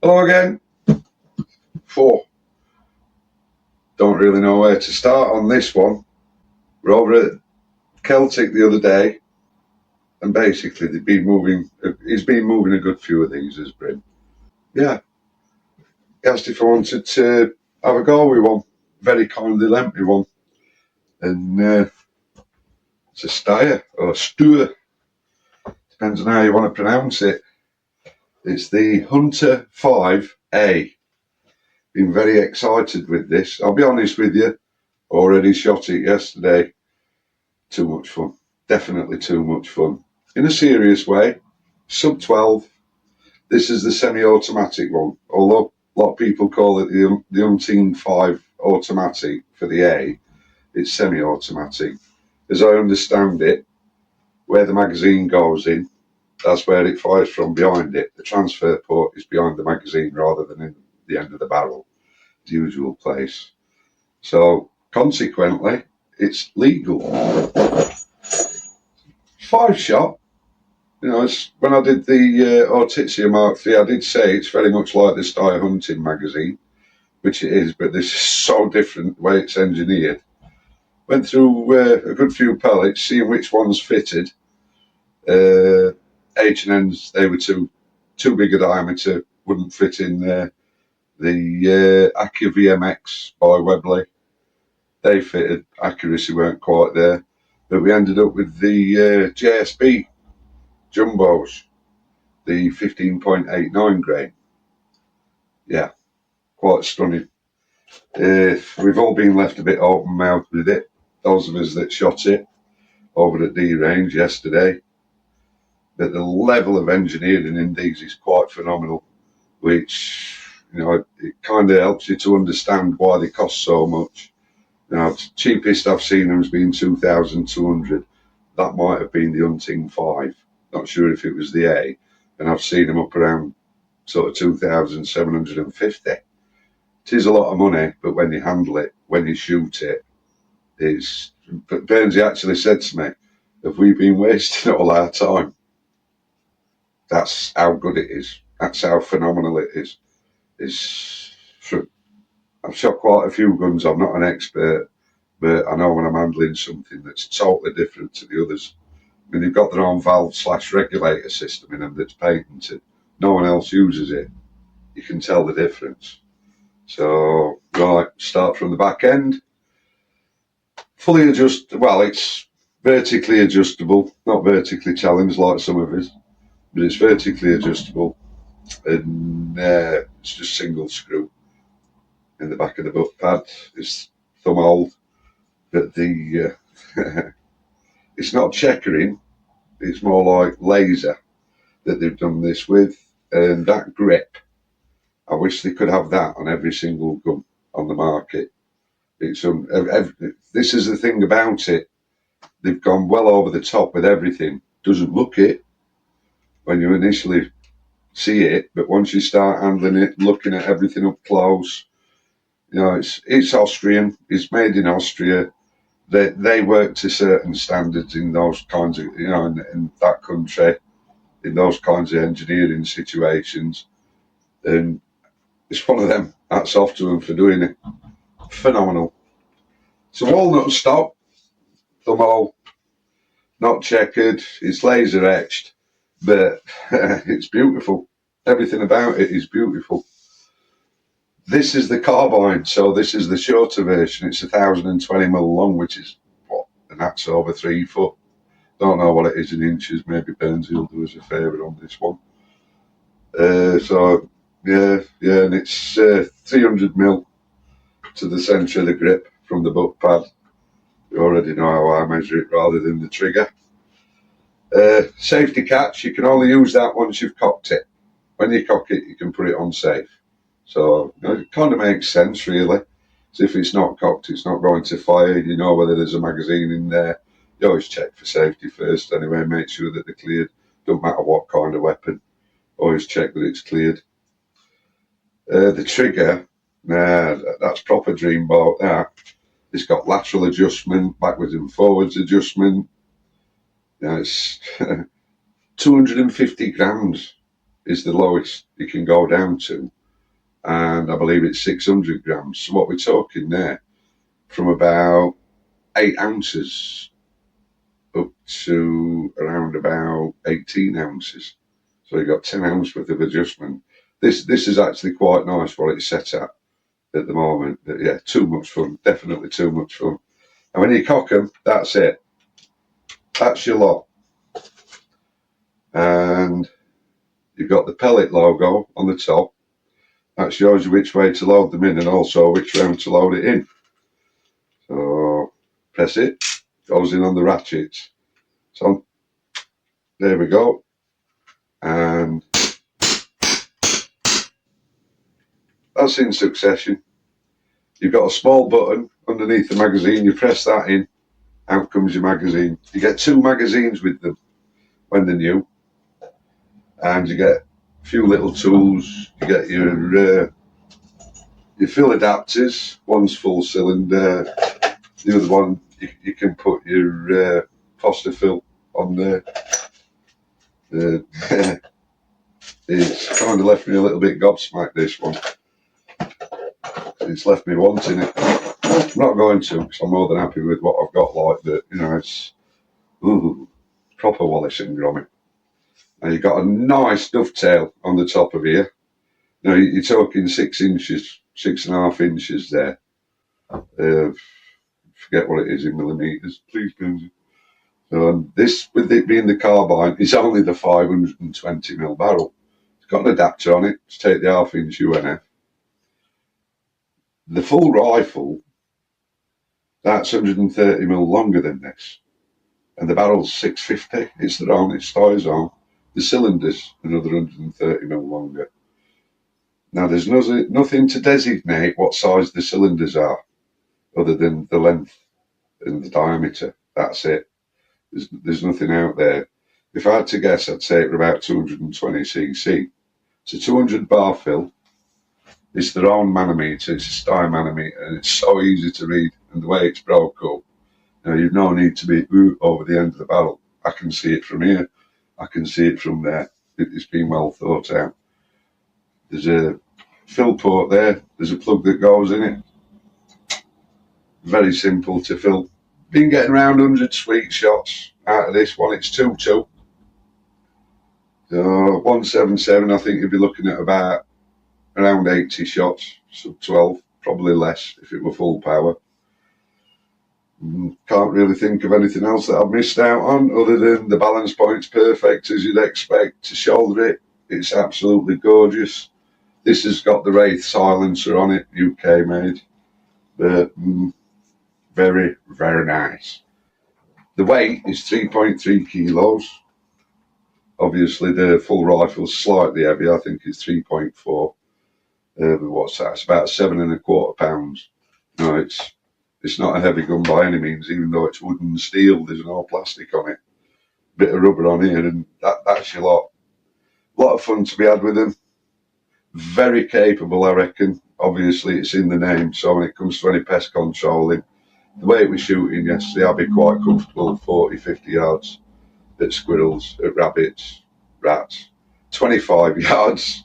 Hello again. Don't really know where to start on this one. We're over at Celtic the other day, and basically he's been moving a good few of these, has Bryn. Yeah. He asked if I wanted to have a go with one. Very kindly lent me one. And it's a Steyr, or Steyr. Depends on how you want to pronounce it. It's the Hunter 5A. Been very excited with this. I'll be honest with you, already shot it yesterday. Too much fun. Definitely too much fun. In a serious way, sub 12. This is the semi-automatic one. Although a lot of people call it the Umpteen 5 automatic for the A, it's semi-automatic. As I understand it, where the magazine goes in, that's where it fires from, behind it. The transfer port is behind the magazine rather than in the end of the barrel, the usual place. So consequently, it's legal. 5-shot. You know, when I did the Ortizia Mark III, I did say it's very much like the Steyr hunting magazine, which it is, but this is so different the way it's engineered. Went through a good few pellets, seeing which ones fitted. H&Ns, they were too big a diameter, wouldn't fit in there. The Accu VMX by Webley, they fitted, accuracy weren't quite there. But we ended up with the JSB Jumbos, the 15.89 grain. Yeah, quite stunning. We've all been left a bit open mouthed with it, those of us that shot it over at D range yesterday. But the level of engineering in these is quite phenomenal, which, you know, it kind of helps you to understand why they cost so much. Now, the cheapest I've seen them has been 2,200. That might have been the Hunting 5. Not sure if it was the A. And I've seen them up around sort of 2,750. It is a lot of money, but when you handle it, when you shoot it, it's. But Bernsey actually said to me, have we been wasting all our time? That's how good it is. That's how phenomenal it is. I've shot quite a few guns. I'm not an expert, but I know when I'm handling something that's totally different to the others. I mean, they've got their own valve/regulator system in them that's patented. No one else uses it. You can tell the difference. So, right, start from the back end. Fully adjust. Well, it's vertically adjustable, not vertically challenged like some of us, but it's vertically adjustable, and it's just single screw in the back of the butt pad. It's thumb hold, but the it's not checkering. It's more like laser that they've done this with, and that grip. I wish they could have that on every single gun on the market. It's this is the thing about it. They've gone well over the top with everything. Doesn't look it when you initially see it, but once you start handling it, looking at everything up close, you know, it's Austrian. It's made in Austria. They work to certain standards in those kinds of, you know, in that country, in those kinds of engineering situations, and it's one of them. Hats off to them for doing it. Phenomenal. It's a walnut stock, thumb hole, not checkered. It's laser etched, but it's beautiful. Everything about it is beautiful. This is the carbine, so this is the shorter version. It's 1,020mm long, which is what, and that's over 3 foot. Don't know what it is in inches. Maybe Bernsey will do us a favour on this one. So yeah, and it's 300mm to the centre of the grip from the butt pad. You already know how I measure it rather than the trigger. Safety catch, you can only use that once you've cocked it. When you cock it, you can put it on safe. So, you know, it kind of makes sense, really. So if it's not cocked, it's not going to fire. You know whether there's a magazine in there. You always check for safety first anyway. Make sure that they're cleared. Don't matter what kind of weapon. Always check that it's cleared. The trigger, that's proper dreamboat, that. It's got lateral adjustment, backwards and forwards adjustment. It's 250 grams is the lowest you can go down to, and I believe it's 600 grams. So what we're talking there, from about 8 ounces up to around about 18 ounces. So you've got 10 ounces worth of adjustment. This is actually quite nice what it's set at the moment. But yeah, too much fun. Definitely too much fun. And when you cock them, that's it. That's your lot. And you've got the pellet logo on the top. That shows you which way to load them in and also which round to load it in. So press it, goes in on the ratchets. So there we go. And that's in succession. You've got a small button underneath the magazine. You press that in, out comes your magazine. You get 2 magazines with them when they're new. And you get a few little tools. You get your fill adapters. One's full cylinder. The other one, you can put your Foster fill on there. It's kind of left me a little bit gobsmacked, this one. It's left me wanting it. I'm not going to, because I'm more than happy with what I've got, like that. You know, it's proper Wallace and Gromit. And you've got a nice dovetail on the top of here. You know, you're talking 6 inches, 6.5 inches there. Forget what it is in millimetres, please, Benji. So this, with it being the carbine, it's only the 520mm barrel. It's got an adapter on it to take the 1/2 inch UNF. The full rifle, that's 130mm longer than this. And the barrel's 650. It's their own, it's Steyr's own. The cylinder's another 130mm longer. Now there's nothing to designate what size the cylinders are, other than the length and the diameter. That's it. There's nothing out there. If I had to guess, I'd say it's about 220cc. It's a 200 bar fill. It's their own manometer. It's a Steyr manometer, and it's so easy to read. And the way it's broke up, you know, you've no need to be over the end of the barrel. I can see it from here. I can see it from there. It's been well thought out. There's a fill port there. There's a plug that goes in it. Very simple to fill. Been getting around 100 sweet shots out of this one. It's 2.2. So 177, I think you'd be looking at about around 80 shots, sub 12, probably less if it were full power. Can't really think of anything else that I've missed out on, other than the balance point's perfect as you'd expect to shoulder it. It's absolutely gorgeous. This has got the Wraith silencer on it, UK made, but very, very nice. The weight is 3.3 kilos. Obviously the full rifle's slightly heavier, I think it's 3.4. What's that? It's about 7.25 pounds. No, it's not a heavy gun by any means, even though it's wood and steel. There's no plastic on it. Bit of rubber on here, and that's your lot. A lot of fun to be had with them. Very capable, I reckon. Obviously, it's in the name, so when it comes to any pest controlling, the way it was shooting yesterday, I'd be quite comfortable 40, 50 yards at squirrels, at rabbits, rats. 25 yards,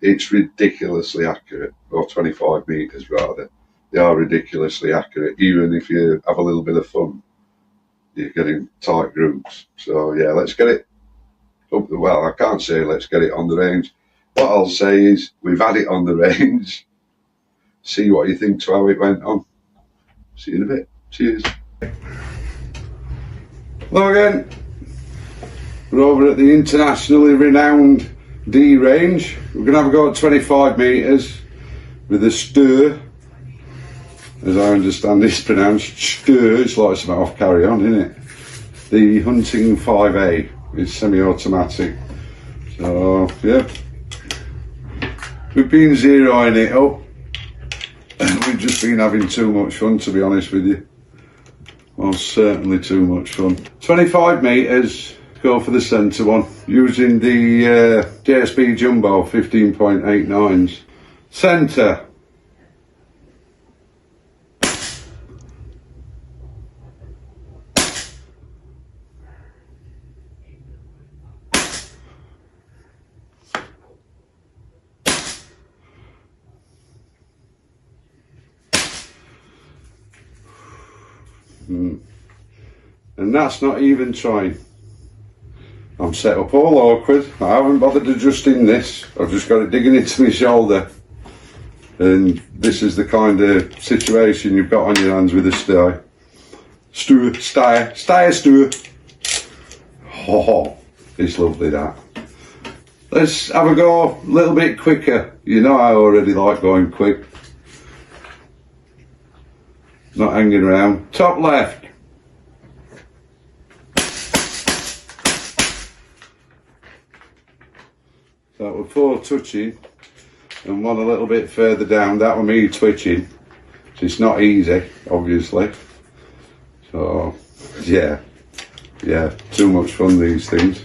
it's ridiculously accurate, or 25 metres rather. They are ridiculously accurate, even if you have a little bit of fun. You're getting tight groups. So yeah, let's get it up the, well, I can't say let's get it on the range. What I'll say is we've had it on the range. See what you think to how it went on. See you in a bit. Cheers. Hello again. We're over at the internationally renowned D range. We're going to have a go at 25 metres with a Steyr. As I understand it's pronounced Steyr. It's like some off carry on, isn't it? The Hunting 5A. It's semi-automatic. So yeah, we've been zeroing it up. We've just been having too much fun, to be honest with you. Well, certainly too much fun. 25 metres, go for the centre one, using the JSB Jumbo 15.89s. Centre. And that's not even trying. I'm set up all awkward. I haven't bothered adjusting this. I've just got it digging into my shoulder. And this is the kind of situation you've got on your hands with a Steyr. Steyr. Oh, it's lovely that. Let's have a go a little bit quicker. You know I already like going quick. Not hanging around. Top left. That were 4 touching and one a little bit further down. That were me twitching. So it's not easy, obviously. So, yeah, too much fun, these things.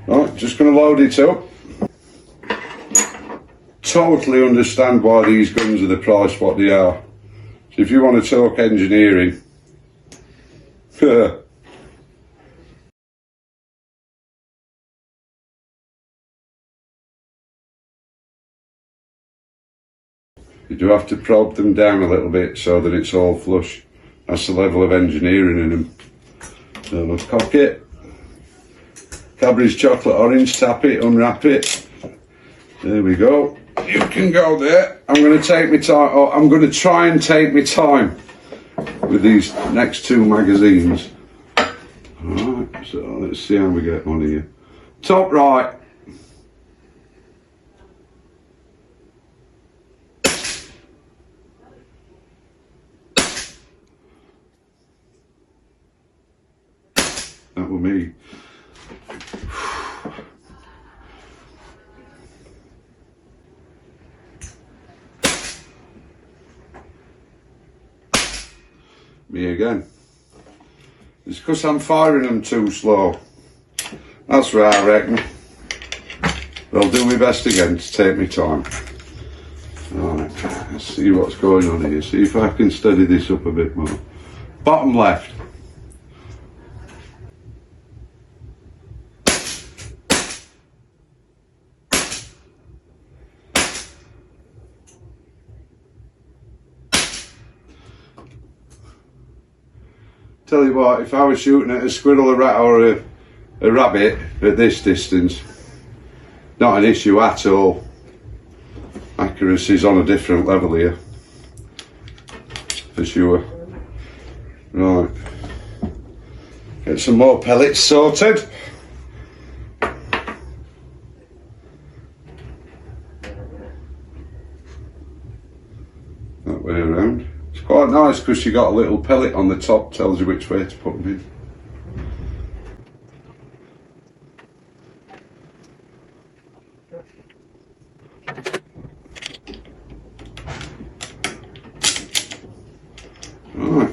Right, just going to load it up. Totally understand why these guns are the price what they are. So if you want to talk engineering, you do have to probe them down a little bit so that it's all flush. That's the level of engineering in them. So let's cock it. Cadbury's chocolate orange, tap it, unwrap it. There we go. You can go there. I'm going to take my time, or I'm going to try and take my time with these next 2 magazines. Alright, so let's see how we get on here. Top right. That was me. Me again. It's because I'm firing them too slow. That's right, I reckon. But I'll do my best again to take my time. Alright, let's see what's going on here. See if I can steady this up a bit more. Bottom left. Tell you what, if I was shooting at a squirrel, a rat or a rabbit at this distance, not an issue at all. Accuracy's on a different level here, for sure. Right, get some more pellets sorted. That way around. It's quite nice because you got a little pellet on the top, tells you which way to put them in. Right,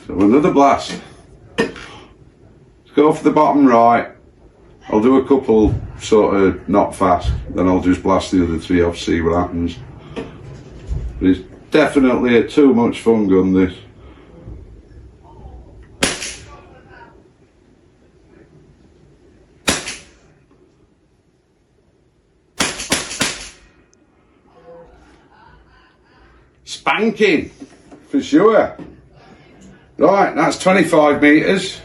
so another blast. Let's go for the bottom right. I'll do a couple sort of not fast, then I'll just blast the other 3 off, see what happens. But it's definitely a too much fun gun, this. Spanking, for sure. Right, that's 25 metres.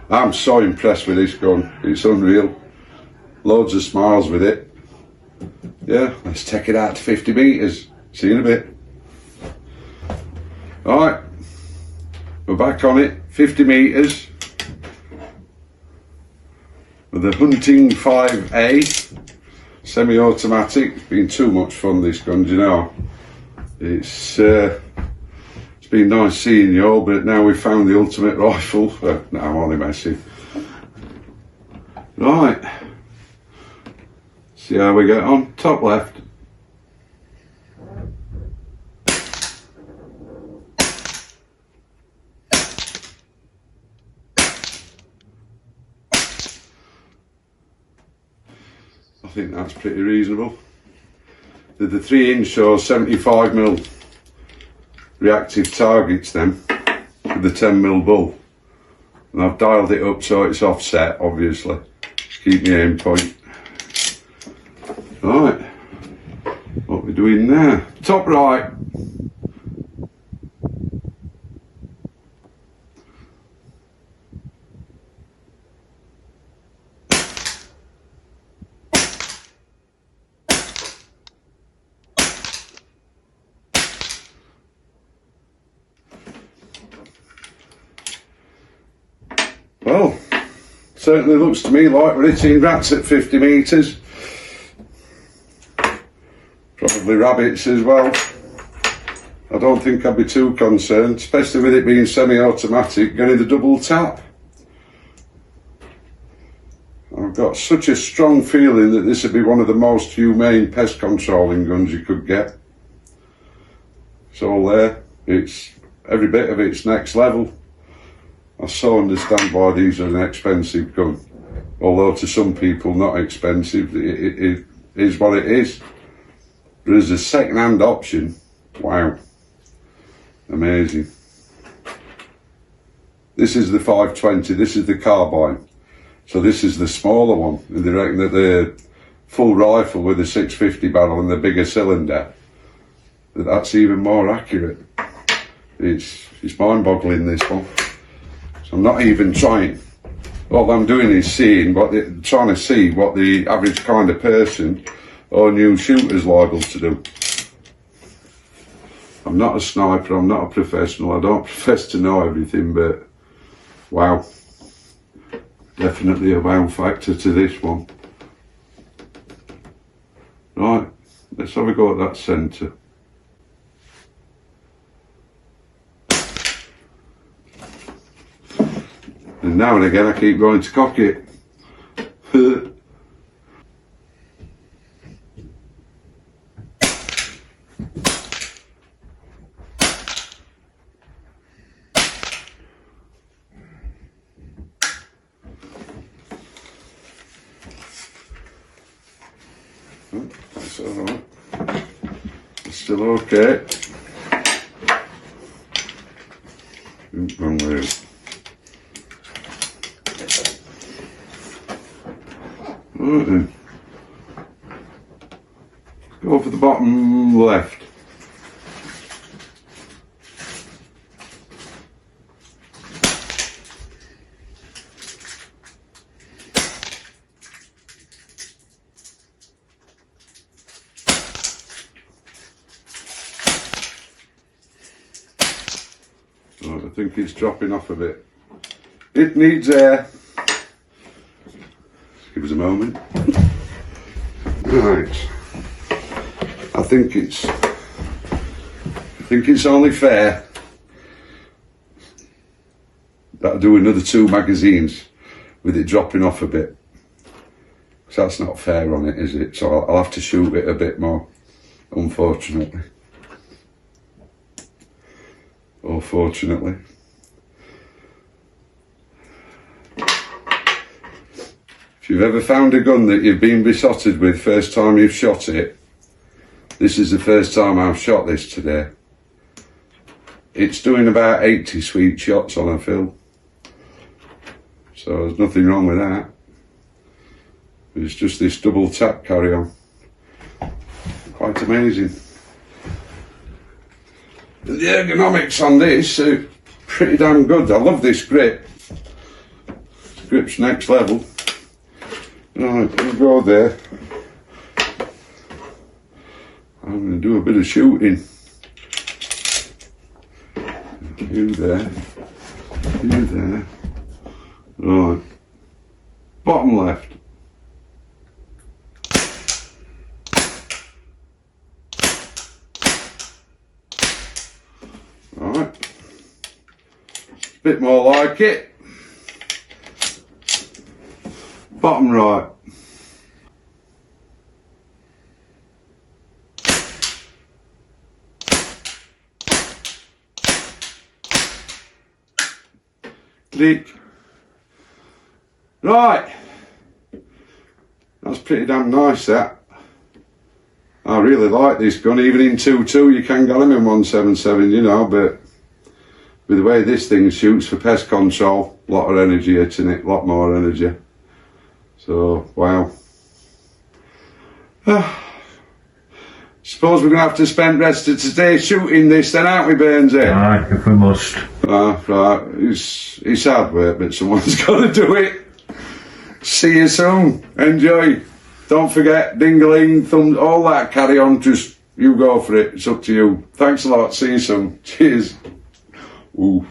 I'm so impressed with this gun, it's unreal. Loads of smiles with it. Yeah, let's take it out to 50 metres. See you in a bit. Alright, we're back on it, 50 metres. With the Hunting 5A, semi-automatic. Been too much fun, this gun, do you know? It's been nice seeing you all, but now we've found the ultimate rifle. No, I'm only messing. Right, see how we get on. Top left. I think that's pretty reasonable. The 3-inch or 75mm reactive targets then with the 10mm bull, and I've dialed it up so it's offset, obviously, to keep my aim point. Right, what we're doing there. Top right. Well, certainly looks to me like we're hitting rats at 50 metres. Probably rabbits as well. I don't think I'd be too concerned, especially with it being semi-automatic, getting the double tap. I've got such a strong feeling that this would be one of the most humane pest controlling guns you could get. It's all there. It's every bit of it's next level. I so understand why these are an expensive gun. Although to some people not expensive, it is what it is. But as a second-hand option, wow, amazing. This is the 520, this is the carbine. So this is the smaller one, and they reckon that the full rifle with a 650 barrel and the bigger cylinder, that's even more accurate. It's mind-boggling, this one. So I'm not even trying. All I'm doing is trying to see what the average kind of person or new shooter's liable to do. I'm not a sniper, I'm not a professional, I don't profess to know everything, but wow. Definitely a wow factor to this one. Right, let's have a go at that centre. And now and again I keep going to cock it. That's alright. It's still okay. Wrong way. Right then. Go for the bottom left. Right, I think it's dropping off a bit. It needs air. Give us a moment. Right. I think it's only fair that I do another 2 magazines with it dropping off a bit. So that's not fair on it, is it? So I'll have to shoot it a bit more, unfortunately. Or fortunately. If you've ever found a gun that you've been besotted with first time you've shot it, this is the first time I've shot this today. It's doing about 80 sweet shots on a fill. So there's nothing wrong with that. It's just this double tap carry on. Quite amazing. The ergonomics on this are pretty damn good. I love this grip. This grip's next level. Right, we'll go there. I'm going to do a bit of shooting. You there. You there. Right. Bottom left. Right. Bit more like it. Bottom right. Click. Right. That's pretty damn nice, that. I really like this gun. Even in 2.2 you can get them in 177, you know, but with the way this thing shoots for pest control, a lot of energy hitting it, a lot more energy. So, wow. Suppose we're going to have to spend the rest of today shooting this then, aren't we, Burnsy? Aye, if we must. Right. It's hard work, but someone's got to do it. See you soon. Enjoy. Don't forget, ding-a-ling, thumbs, all that carry on. Just you go for it. It's up to you. Thanks a lot. See you soon. Cheers. Ooh.